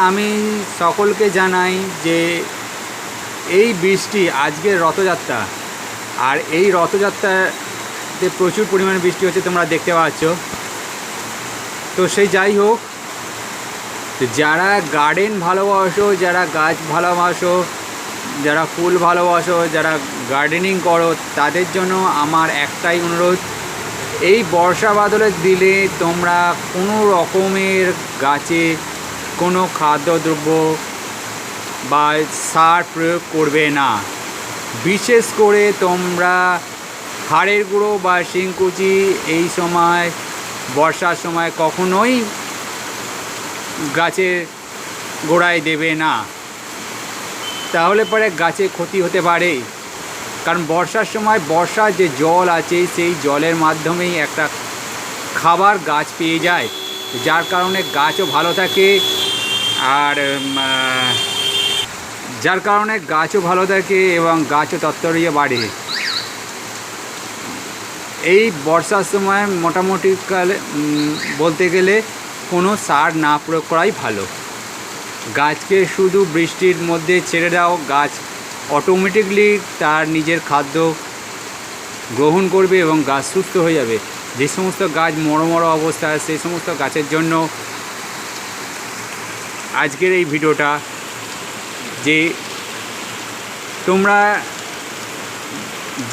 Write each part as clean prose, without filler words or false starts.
আমি সকলকে জানাই যে এই বৃষ্টি আজকের রথযাত্রা, আর এই রথযাত্রাতে প্রচুর পরিমাণে বৃষ্টি হচ্ছে, তোমরা দেখতে পাচ্ছ। তো সেই যাই হোক, যারা গার্ডেন ভালোবাসো, যারা গাছ ভালোবাসো, যারা ফুল ভালোবাসো, যারা গার্ডেনিং করো, তাদের জন্য আমার একটাই অনুরোধ, এই বর্ষা বাদলের দিনে তোমরা কোনো রকমের গাছে কোনো খাদ্যদ্রব্য বা সার প্রয়োগ করবে না। বিশেষ করে তোমরা হাড়ের গুঁড়ো বা শিংকুচি এই সময় বর্ষার সময় কখনোই গাছের গোড়ায় দেবে না, তাহলে পরে গাছে ক্ষতি হতে পারে। কারণ বর্ষার সময় বর্ষার যে জল আছে সেই জলের মাধ্যমেই একটা খাবার গাছ পেয়ে যায়, যার কারণে গাছও ভালো থাকে। আর যার কারণে গাছও ভালো থাকে এবং গাছও তত্তরিয়ে বাড়ে। এই বর্ষার সময় মোটামুটি কালে বলতে গেলে কোনো সার না প্রয়োগ করাই ভালো। গাছকে শুধু বৃষ্টির মধ্যে ছেড়ে দাও, গাছ অটোমেটিকলি তার নিজের খাদ্য গ্রহণ করবে এবং গাছ সুস্থ হয়ে যাবে। যে সমস্ত গাছ মরো অবস্থায়, সেই সমস্ত গাছের জন্য আজকের এই ভিডিওটা, যে তোমরা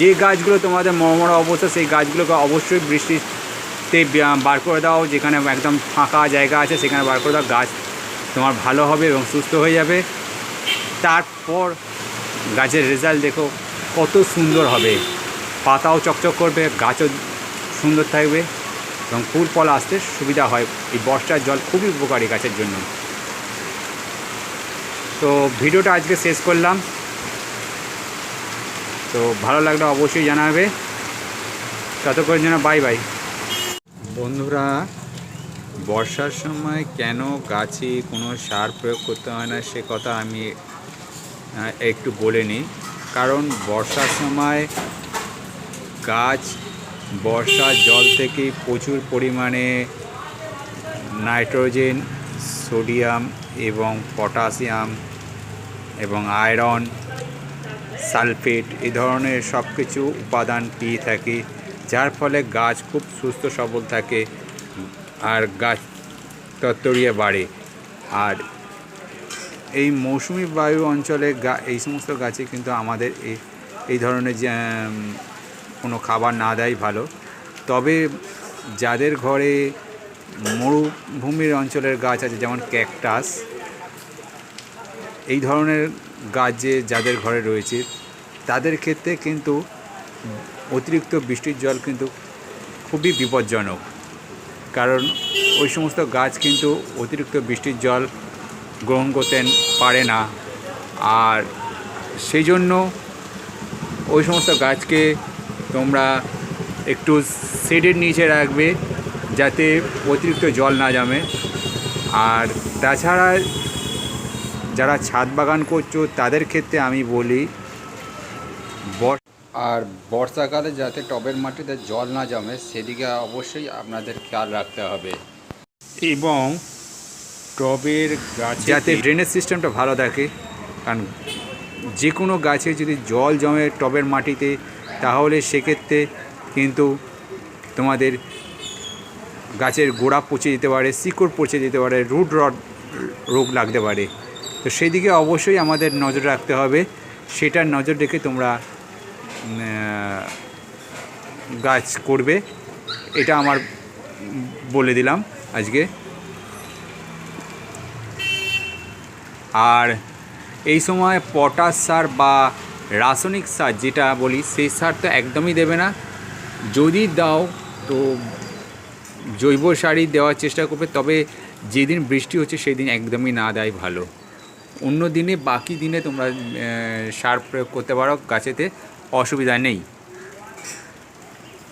যে গাছগুলো তোমাদের মরো অবস্থা, সেই গাছগুলোকে অবশ্যই বৃষ্টিতে বার করে দাও। যেখানে একদম ফাঁকা জায়গা আছে সেখানে বার করে দাও, গাছ তোমার ভালো হবে এবং সুস্থ হয়ে যাবে। তারপর গাছের রেজাল্ট দেখো কত সুন্দর হবে, পাতাও চকচক করবে, গাছও সুন্দর থাকবে এবং ফুল ফল আসতে সুবিধা হয়। এই বর্ষার জল খুবই উপকারী গাছের জন্য। তো ভিডিওটা আজকে শেষ করলাম। তো ভালো লাগলে অবশ্যই জানাবে। ততক্ষণের জন্য বাই বাই। বন্ধুরা, বর্ষার সময় কেন গাছে কোনো সার প্রয়োগ করতে হয় না সে কথা আমি একটু বলে নিই। কারণ বর্ষার সময় গাছ বর্ষার জল থেকে প্রচুর পরিমাণে নাইট্রোজেন, সোডিয়াম এবং পটাশিয়াম এবং আয়রন, সালফেট এই ধরনের সব কিছু উপাদান পেয়ে থাকে, যার ফলে গাছ খুব সুস্থ সবল থাকে আর গাছ তত্তরিয়ে বাড়ে। আর এই মৌসুমি বায়ু অঞ্চলে এই সমস্ত গাছে কিন্তু আমাদের এই ধরনের যে কোনো খাবার না দেয় ভালো। তবে যাদের ঘরে মরুভূমির অঞ্চলের গাছ আছে, যেমন ক্যাকটাস, এই ধরনের গাছ যাদের ঘরে রয়েছে, তাদের ক্ষেত্রে কিন্তু অতিরিক্ত বৃষ্টির জল কিন্তু খুবই বিপজ্জনক। কারণ ওই সমস্ত গাছ কিন্তু অতিরিক্ত বৃষ্টির জল গ্রহণ করতে পারে না। আর সেই জন্য ওই সমস্ত গাছকে তোমরা একটু শেডের নিচে রাখবে, যাতে অতিরিক্ত জল না জমে। আর তাছাড়া যারা ছাদ বাগান করছো তাদের ক্ষেত্রে আমি বলি, আর বর্ষাকালে যাতে টবের মাটিতে জল না জমে সেদিকে অবশ্যই আপনাদের খেয়াল রাখতে হবে। এবং টবের গাছে যাতে ড্রেনেজ সিস্টেমটা ভালো থাকে। কারণ যে কোনো গাছে যদি জল জমে টবের মাটিতে, তাহলে সেক্ষেত্রে কিন্তু তোমাদের গাছের গোড়া পচে যেতে পারে, শিকড় পচে যেতে পারে, রুট রট রোগ লাগতে পারে। তো সেই দিকে অবশ্যই আমাদের নজর রাখতে হবে। সেটার নজর রেখে তোমরা গাছ করবে, এটা আমার বলে দিলাম আজকে। আর এই সময় পটাশ সার বা রাসায়নিক সার যেটা বলি, সেই সার তো একদমই দেবে না। যদি দাও তো জৈব সারই দেওয়ার চেষ্টা করবে। তবে যেদিন বৃষ্টি হচ্ছে সেই দিন একদমই না দেয় ভালো। অন্য দিনে, বাকি দিনে তোমরা সার প্রয়োগ করতে পারো, গাছেতে অসুবিধা নেই।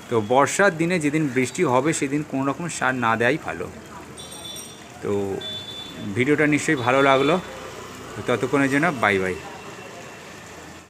তো বর্ষার দিনে যেদিন বৃষ্টি হবে সেদিন কোনো রকম সার না দেওয়াই ভালো। তো ভিডিওটা নিশ্চয়ই ভালো লাগলো। ততক্ষণের জন্য বাই বাই।